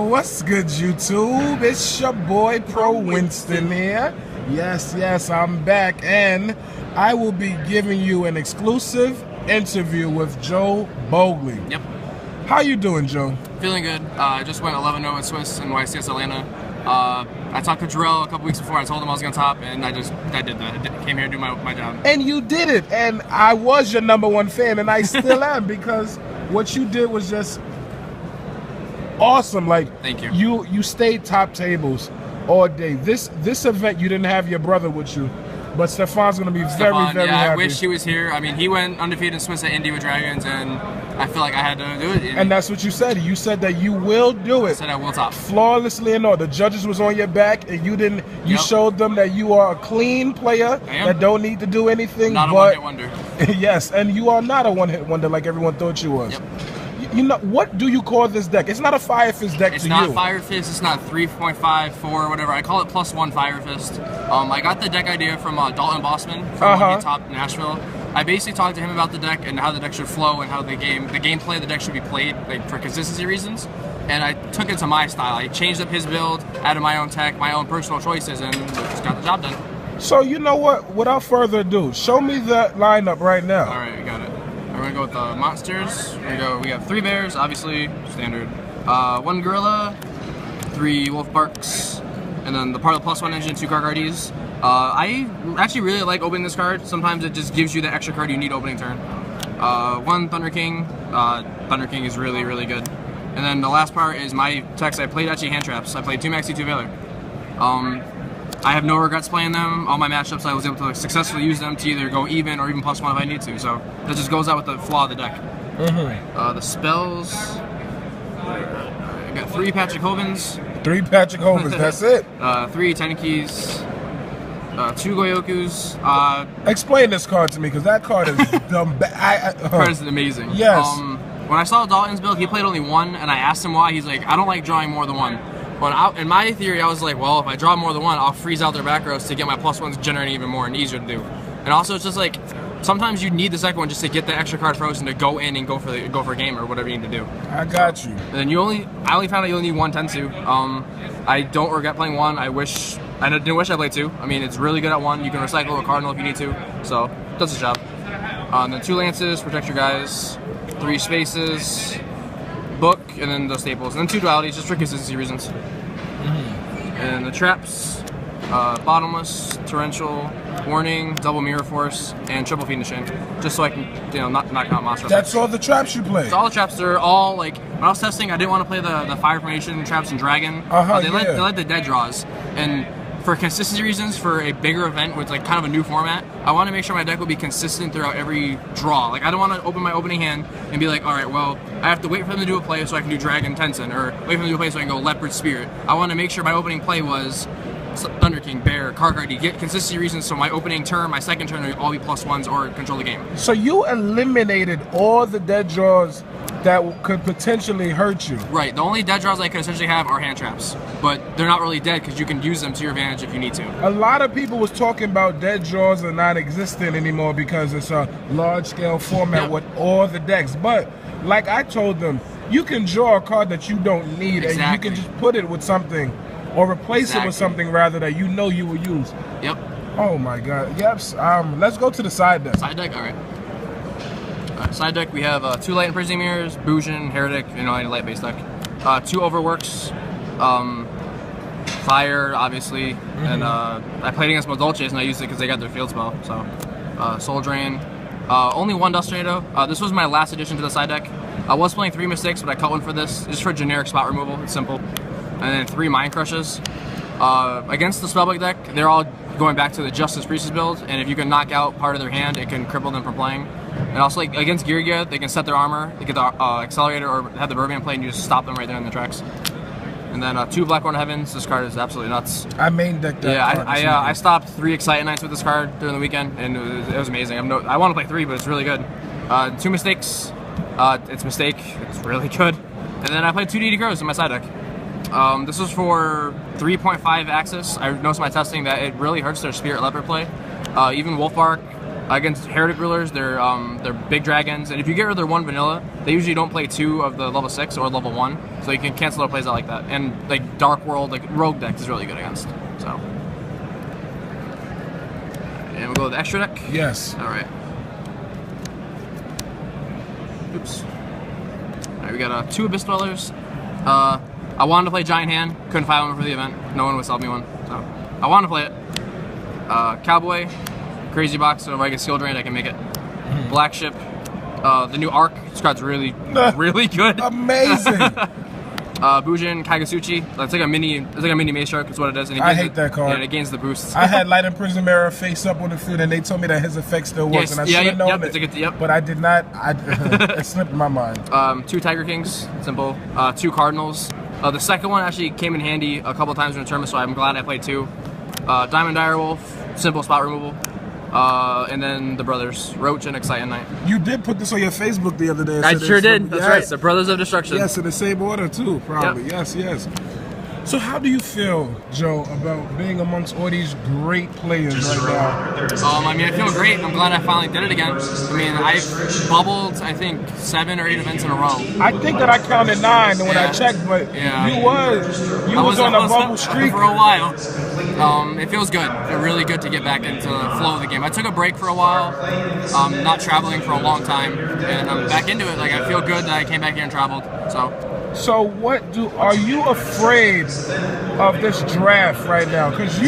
What's good, YouTube? It's your boy Pro Winston here. Yes, I'm back, and I will be giving you an exclusive interview with Joe Bogli. Yep. How you doing, Joe? Feeling good. I just went 11-0 in Swiss in YCS Atlanta. I talked to Jarel a couple weeks before. I told him I was going to top, and I did that. I came here to do my job. And you did it, and I was your #1 fan, and I still am, because what you did was just awesome. Like, thank you. You stayed top tables all day. This event, you didn't have your brother with you, but Stefan's going to be very happy. I wish he was here. I mean, he went undefeated in Swiss at Indy with Dragons, and I feel like I had to do it. And that's what you said. You said that you will do it. I said I will top. Flawlessly and all. The judges was on your back, and you didn't. You showed them that you are a clean player that don't need to do anything. Not a one-hit wonder. Yes, and you are not a one-hit wonder like everyone thought you was. Yep. You know, what do you call this deck? It's not a Fire Fist deck to you. It's not Fire Fist. It's not 3.5, 4, whatever. I call it +1 Fire Fist. I got the deck idea from Dalton Bossman from when he topped Nashville. I basically talked to him about the deck and how the deck should flow and how the gameplay of the deck should be played, like, for consistency reasons. And I took it to my style. I changed up his build, added my own tech, my own personal choices, and just got the job done. So you know what? Without further ado, show me the lineup right now. All right, we got it. We're gonna go with the monsters. We have 3 bears, obviously standard. 1 gorilla, 3 wolf barks, and then the part of the +1 engine, 2 card RDs. I actually really like opening this card. Sometimes it just gives you the extra card you need opening turn. 1 Thunder King. Thunder King is really, really good. And then the last part is my techs. I played actually hand traps. I played 2 Maxi, 2 Valor. I have no regrets playing them. All my matchups, I was able to successfully use them to either go even or even +1 if I need to. So that just goes out with the flaw of the deck. The spells. I got 3 Patrick Hovens. 3 Patrick Hovens. That's it. 3 Tenekis. 2 Goyokus. Explain this card to me, because that card is dumb. Card is amazing. Yes. When I saw Dalton's build, he played only 1, and I asked him why. He's like, I don't like drawing more than 1. But in my theory, I was like, well, if I draw more than 1, I'll freeze out their back rows to get my +1s generating even more and easier to do. And also, it's just like, sometimes you need the second one just to get the extra card frozen to go in and go for a game or whatever you need to do. I got you. And then I only found out you only need 1 Tensu. I don't regret playing 1. I didn't wish I played 2. I mean, it's really good at 1. You can recycle a Cardinal if you need to. So, does the job. And then 2 Lances, protect your guys. 3 Spaces. Book, and then the staples, and then 2 dualities, just for consistency reasons. And the traps, bottomless, torrential, warning, double mirror force, and triple fiend chain, just so I can, knock out monsters. That's all the traps you play. It's all the traps. They're all like, when I was testing, I didn't want to play the fire formation traps and dragon. They let the dead draws, and for consistency reasons, for a bigger event with like kind of a new format, I want to make sure my deck will be consistent throughout every draw. Like, I don't want to open my opening hand and be like, all right, well, I have to wait for them to do a play so I can do Dragon Tensen, or wait for them to do a play so I can go Leopard Spirit. I want to make sure my opening play was Thunder King, Bear, Karkardi, get consistency reasons so my opening turn, my second turn will all be +1s or control the game. So you eliminated all the dead draws that could potentially hurt you. Right. The only dead draws I could essentially have are hand traps, but they're not really dead because you can use them to your advantage if you need to. A lot of people was talking about dead draws are not existent anymore because it's a large-scale format with all the decks. But like I told them, you can draw a card that you don't need, and you can just put it with something, or replace it with something rather that you know you will use. Yep. Oh my God. Yep. Let's go to the side deck. Side deck. All right. Side deck, we have 2 Light and Imprisoning Mirrors, Bujin, Heretic, any light-based deck. 2 Overworks, Fire, obviously, and I played against Modolches and I used it because they got their field spell, so Soul Drain. Only 1 Dust Tornado. This was my last addition to the side deck. I was playing 3 Mistakes, but I cut 1 for this, just for generic spot removal. It's simple. And then 3 Mind Crushes. Against the Spellbook deck, they're all going back to the Justice Priestess build, and if you can knock out part of their hand, it can cripple them from playing. And also, like, against Girgia, they can set their armor, they get the Accelerator, or have the Birdman play, and you just stop them right there in the tracks. And then 2 Blackhorn Heavens. This card is absolutely nuts. I main decked that card. I stopped 3 Excite Nights with this card during the weekend, and it was amazing. I want to play 3, but it's really good. 2 Mistakes. It's Mistake. It's really good. And then I played 2 DD Crows in my side deck. This was for 3.5 axis. I noticed in my testing that it really hurts their Spirit Leopard play. Even Wolfbark, Against Heretic Rulers, they're big dragons, and if you get rid of their 1 vanilla, they usually don't play 2 of the level 6 or level 1, so you can cancel their plays out like that. And like Dark World, like Rogue deck is really good against. So, and we'll go with the extra deck. Yes. All right. Oops. All right, we got 2 Abyss Dwellers. I wanted to play Giant Hand, couldn't find one for the event. No one would sell me one, so I wanted to play it. Cowboy, Crazy Box, so if I get Skill Drained, I can make it. Black Ship, the new Arc. This card's really good. Amazing. Bujin, Kagasuchi. It's like a mini Maze Shark. Is what it does. And I hate that card. And it gains the boosts. I had Light and Prism Mirror face up on the field, and they told me that his effect still works, and I should have known it. But I did not. It slipped my mind. 2 Tiger Kings, simple. 2 Cardinals. The second one actually came in handy a couple times in the tournament, so I'm glad I played 2. Diamond Direwolf, simple spot removal. And then the brothers, Roach and Exciting Knight. You did put this on your Facebook the other day. I sure did. That's right. The Brothers of Destruction. Yes, in the same order too, probably. Yep. Yes. So how do you feel, Joe, about being amongst all these great players right now? I mean, I feel great. I'm glad I finally did it again. I mean, I've bubbled, I think, 7 or 8 events in a row. I think that I counted 9 when I checked, but you was on a bubble streak for a while. It feels good. It's really good to get back into the flow of the game. I took a break for a while, not traveling for a long time, and I'm back into it. Like, I feel good that I came back here and traveled. So are you afraid of this draft right now? Because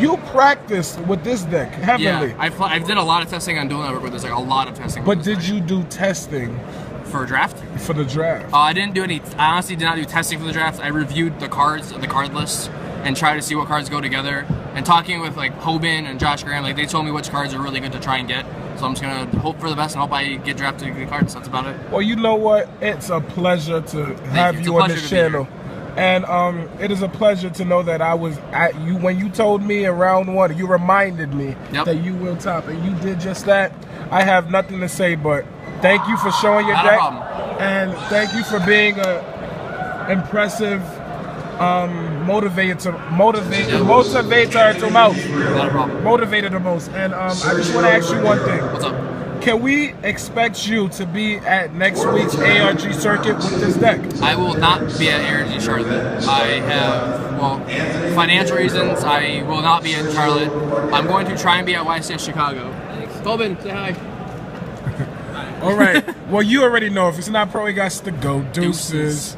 you practiced with this deck heavily. Yeah, I did a lot of testing on Dual Network with this, like a lot of testing. But did you do testing for a draft? For the draft. I didn't do any. I honestly did not do testing for the draft. I reviewed the cards, the card list, and tried to see what cards go together. And talking with like Hoban and Josh Graham, like they told me which cards are really good to try and get. So I'm just gonna hope for the best and hope I get drafted good cards. That's about it. Well, you know what? It's a pleasure to have you on this channel. And it is a pleasure to know that I was at you when you told me in round 1. You reminded me that you will top, and you did just that. I have nothing to say, but thank you for showing your deck, and thank you for being a impressive motivator the most. And I just want to ask you one thing. What's up? Can we expect you to be at next week's ARG circuit with this deck? I will not be at ARG Charlotte. I have, financial reasons, I will not be in Charlotte. I'm going to try and be at YCS Chicago. Thanks. Tobin, say hi. All right. Well, you already know. If it's not pro, he got to go. Deuces.